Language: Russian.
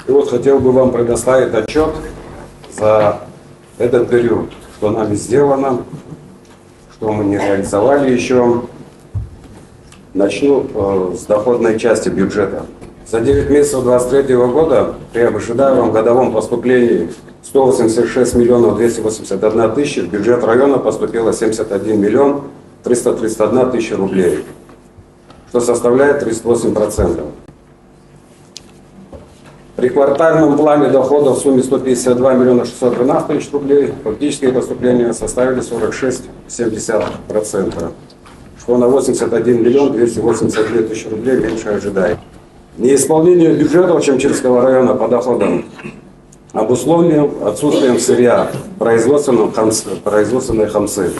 И вот хотел бы вам предоставить отчет за этот период, что нами сделано, что мы не реализовали еще. Начну с доходной части бюджета. За 9 месяцев 2023 года при ожидаемом годовом поступлении 186 миллионов 281 тысяча в бюджет района поступило 71 миллион 331 тысяча рублей, что составляет 38%. При квартальном плане доходов в сумме 152 миллиона 612 тысяч рублей фактические поступления составили 46,7%, что на 81 миллион 282 тысячи рублей меньше ожидаем. Неисполнение бюджета Чемчирского района по доходам обусловлено отсутствием сырья в производственной хамсы.